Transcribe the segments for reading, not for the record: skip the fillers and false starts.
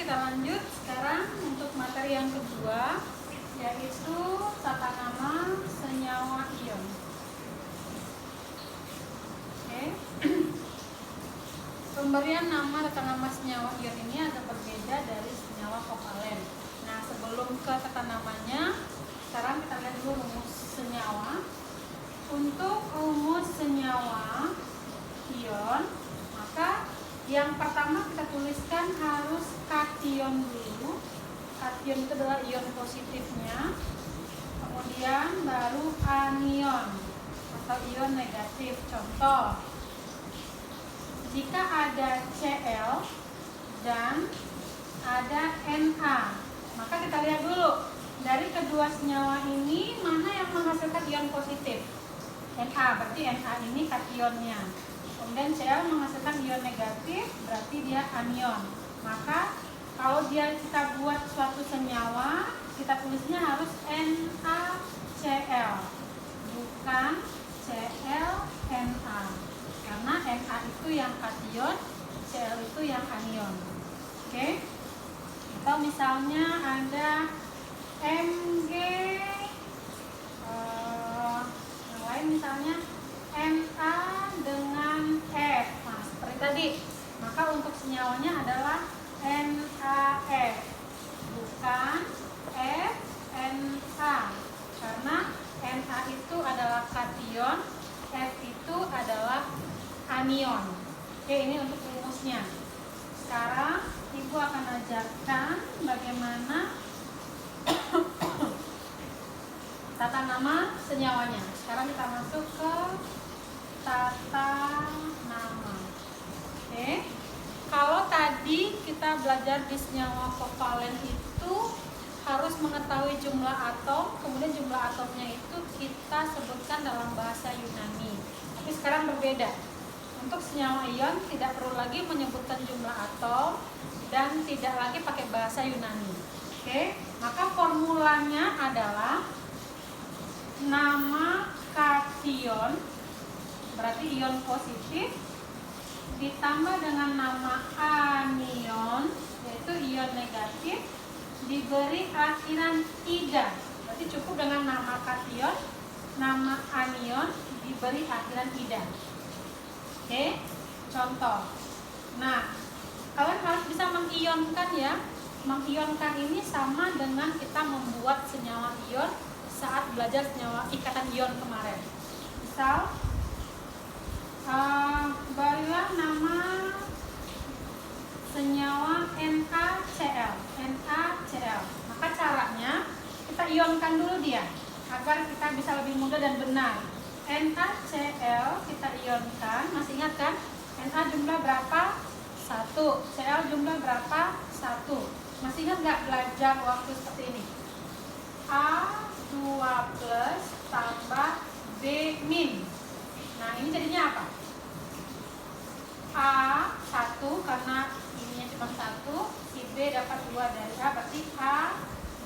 kita lanjut sekarang untuk materi yang kedua, yaitu tata nama senyawa ion. Oke. Pemberian nama tata nama senyawa ion ini agak berbeda dari senyawa kovalen. Nah, sebelum ke tata namanya, sekarang kita lihat dulu rumus senyawa. Untuk rumus senyawa ion, maka yang pertama kita tuliskan harus kation dulu. Kation itu adalah ion positifnya. Kemudian baru anion atau ion negatif. Contoh, jika ada Cl dan ada Na, maka kita lihat dulu dari kedua senyawa ini mana yang menghasilkan ion positif. Na, berarti Na ini kationnya. Kemudian Cl menghasilkan ion negatif, berarti dia anion. Maka kalau kita buat suatu senyawa, kita tulisnya harus NaCl, bukan ClNa. Karena Na itu yang kation, Cl itu yang anion. Oke? Atau misalnya ada Mg, yang lain misalnya Na dengan F. Nah, seperti tadi. Maka untuk senyawanya adalah NaF, bukan FNa. Karena Na itu adalah kation, F itu adalah anion. Oke, ini untuk rumusnya. Sekarang Ibu akan ajarkan bagaimana tata nama senyawanya. Sekarang kita masuk ke tata nama. Oke. Kalau tadi kita belajar di senyawa kovalen itu harus mengetahui jumlah atom, kemudian jumlah atomnya itu kita sebutkan dalam bahasa Yunani. Tapi sekarang berbeda. Untuk senyawa ion tidak perlu lagi menyebutkan jumlah atom dan tidak lagi pakai bahasa Yunani. Oke, maka formulanya adalah nama kation, berarti ion positif, ditambah dengan nama anion, yaitu ion negatif, diberi akhiran ida. Berarti cukup dengan nama kation, nama anion, diberi akhiran ida. Oke, contoh. Nah, kalian harus bisa mengionkan ya. Mengionkan ini sama dengan kita membuat senyawa ion saat belajar senyawa ikatan ion kemarin. Misal, berilah nama senyawa NaCl. NaCl. Maka caranya kita ionkan dulu dia agar kita bisa lebih mudah dan benar. NaCl kita ionkan, masih ingat kan? Na jumlah berapa? 1. Cl jumlah berapa? 1. Masih ingat nggak belajar waktu seperti ini? A2 plus tambah B min. Nah, ini jadinya apa? A1 karena ininya cuma 1, si B dapat 2 dari A, berarti A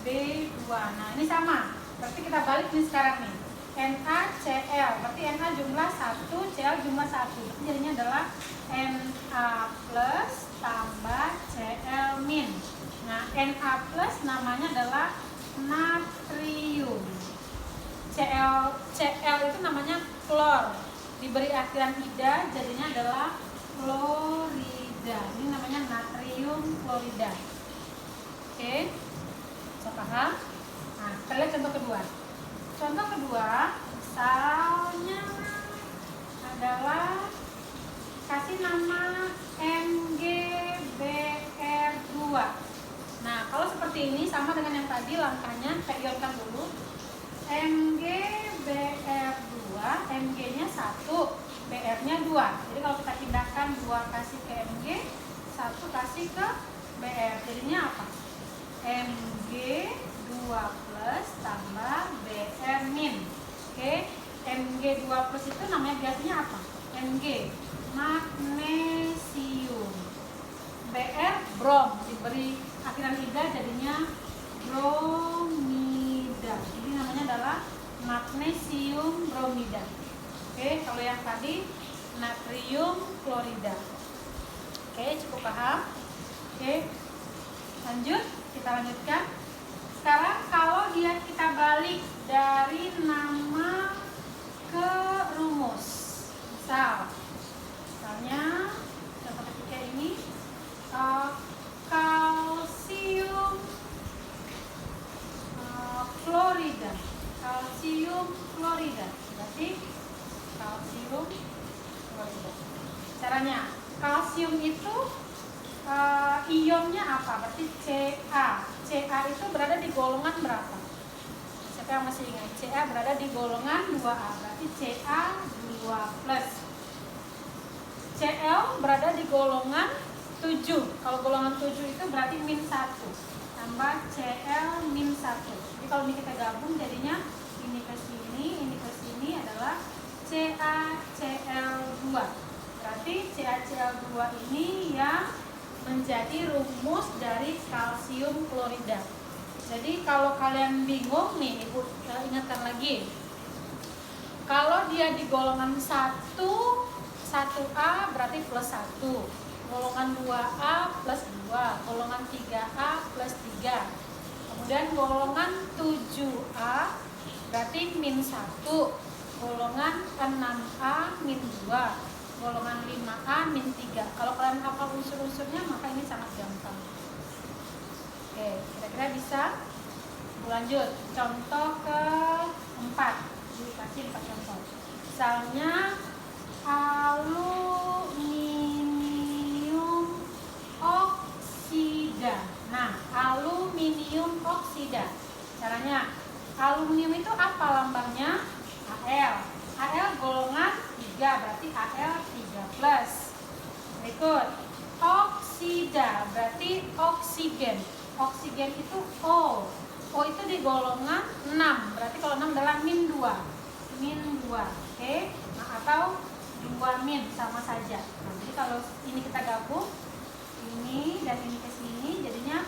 B2. Nah, ini sama. Berarti kita balik nih sekarang nih. NaCl, berarti Na jumlah 1, Cl jumlah 1. Berarti jadinya adalah Na plus tambah Cl min. Nah, Na plus namanya adalah natrium. Cl itu namanya klor. Diberi akhiran ida, jadinya adalah klorida. Ini namanya natrium klorida. Oke, bisa paham? Nah, kita lihat contoh kedua. Contoh kedua, misalnya adalah kasih nama MgBr2. Nah, kalau seperti ini sama dengan yang tadi, langkahnya kita ionkan dulu. MgBr2, Mg-nya 1, Br-nya 2. Jadi kalau kita pindahkan 2 kasih ke Mg, 1 kasih ke Br, jadinya apa? Mg2 plus tambah Br min. Oke, Mg2 plus itu namanya biasanya apa? Mg, magnesium. Br, brom, diberi akhiran ida jadinya bromida. Jadi namanya adalah magnesium bromida. Oke, kalau yang tadi natrium klorida. Oke, cukup paham? Oke. Lanjut, kita lanjutkan. Sekarang kalau dia kita balik dari nama ke rumus. Misalnya contoh ketiga ini kalsium klorida. Kalsium klorida. Berarti kalsium klorida. Caranya, kalsium itu ionnya apa? Berarti Ca. Ca itu berada di golongan berapa? Siapa yang masih ingat? Ca berada di golongan 2A. Berarti Ca2+. Cl berada di golongan 7. Kalau golongan 7 itu berarti -1. Tambah Cl-1. Jadi kalau ini kita gabung jadinya ini ke sini adalah CaCl2. Berarti CaCl2 ini yang menjadi rumus dari kalsium klorida. Jadi kalau kalian bingung nih, Ibu ingatkan lagi. Kalau dia di golongan 1A berarti +1. Golongan 2A +2. Golongan 3A +3. Kemudian golongan 7A berarti -1. Golongan 6A -2. Golongan 5A -3. Kalau kalian hafal unsur-unsurnya maka ini sangat gampang. Oke, kira-kira bisa? Lanjut, contoh ke-4. Dikasih 4 contoh. Misalnya aluminium oksida. Nah, aluminium oksida. Caranya, aluminium itu apa lambangnya? Al. Al golongan 3, berarti Al3+. Berikut, oksida berarti oksigen. Oksigen itu O. O itu di golongan 6. Berarti kalau 6 adalah -2. Oke. Nah, atau 2- sama saja. Nah, jadi kalau ini kita gabung, ini dan ini ke sini jadinya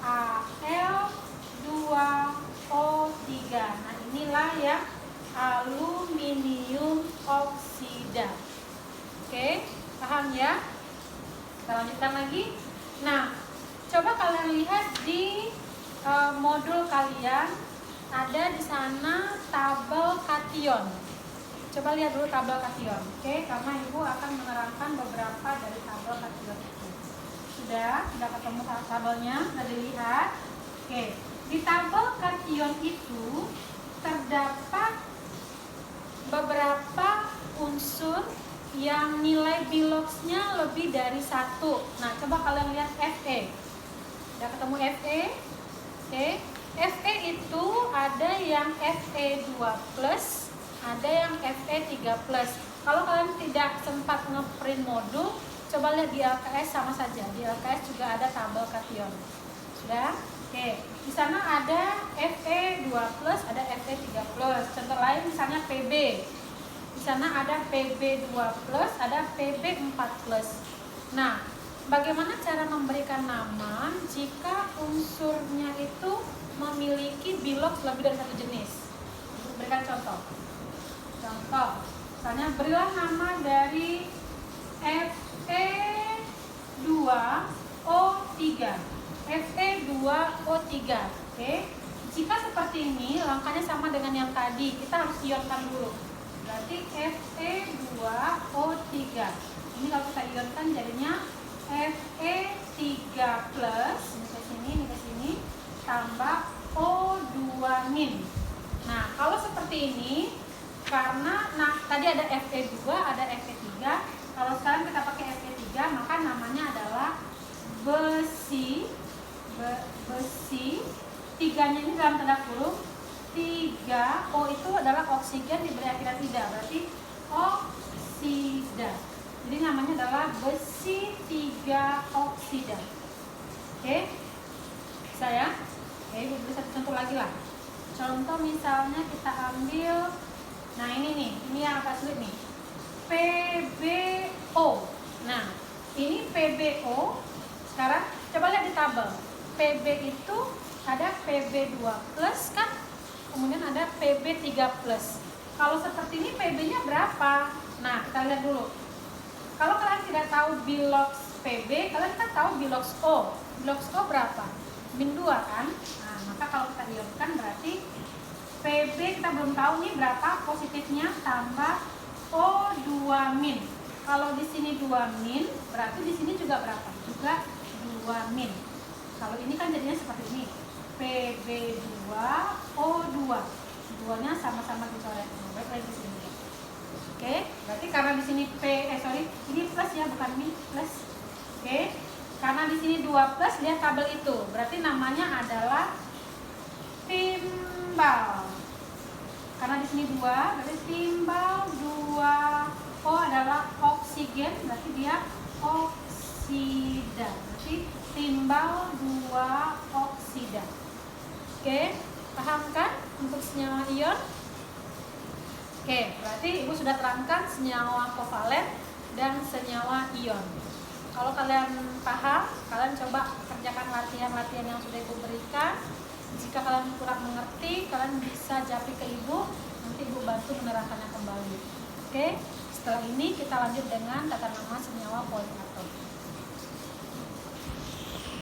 Al2O3. Nah, inilah yang aluminium oksida. Oke, paham ya? Kita lanjutkan lagi. Nah, coba kalian lihat di modul kalian ada di sana tabel kation. Coba lihat dulu tabel kation, oke? Karena Ibu akan menerangkan beberapa dari tabel kation itu. Sudah ketemu tabelnya, sudah dilihat. Oke, di tabel kation itu terdapat beberapa unsur yang nilai biloxnya lebih dari 1. Nah, coba kalian lihat Fe. Udah ketemu Fe? Oke. Fe itu ada yang Fe2+, ada yang Fe3+. Kalau kalian tidak sempat ngeprint modul, coba lihat di LKS sama saja. Di LKS juga ada tabel kation. Sudah? Oke. Di sana ada Fe2+, ada Fe3+. Contoh lain misalnya Pb. Di sana ada Pb2+, ada Pb4+. Nah, bagaimana cara memberikan nama jika unsurnya itu memiliki bilox lebih dari satu jenis? Berikan contoh. Misalnya berilah nama dari Fe2O3. Fe2O3. Oke. Jika seperti ini, langkahnya sama dengan yang tadi. Kita harus ionkan dulu. Berarti Fe2O3. Ini kalau kita ionkan jadinya Fe3+, ini ke sini, tambah O2-. Nah, kalau seperti ini, karena tadi ada Fe2, ada Fe3. Kalau sekarang kita pakai Fe3, maka namanya adalah besi. Tiganya ini dalam tanda kurung. 3, O itu adalah oksigen diberi akhiran ida, berarti oksida. Jadi namanya adalah besi 3 oksida. Oke, saya. Oke, Ibu beri satu contoh lagi lah. Contoh misalnya kita ambil, nah ini nih, ini yang agak sulit nih. PbO. Nah, ini PbO. Sekarang coba lihat di tabel. Pb itu ada Pb2+ kan? Kemudian ada Pb3+. Kalau seperti ini Pb-nya berapa? Nah, kita lihat dulu. Kalau kalian tidak tahu bilox Pb, kalian kan tahu bilox O. Bilox O berapa? min 2 kan. Nah, maka kalau kita ionkan berarti Pb kita belum tahu nih berapa positifnya, tambah O2 min. Kalau di sini 2 min, berarti di sini juga berapa? Juga 2 min. Kalau ini kan jadinya seperti ini. Pb2 O2. Duanya sama-sama dicoret. Baik lagi di sini. Oke, berarti karena di sini ini plus ya, bukan min, plus. Oke. Karena di sini 2 plus, lihat tabel itu. Berarti namanya adalah timbal. Karena di sini 2, berarti timbal 2 O adalah oksigen, berarti dia oksida. Berarti timbal 2 oksida. Oke, paham kan untuk senyawa ion? Oke, berarti Ibu sudah terangkan senyawa kovalen dan senyawa ion. Kalau kalian paham, kalian coba kerjakan latihan-latihan yang sudah Ibu berikan. Jika kalian kurang mengerti, kalian bisa japri ke Ibu, nanti Ibu bantu menerangkannya kembali. Oke, setelah ini kita lanjut dengan tata nama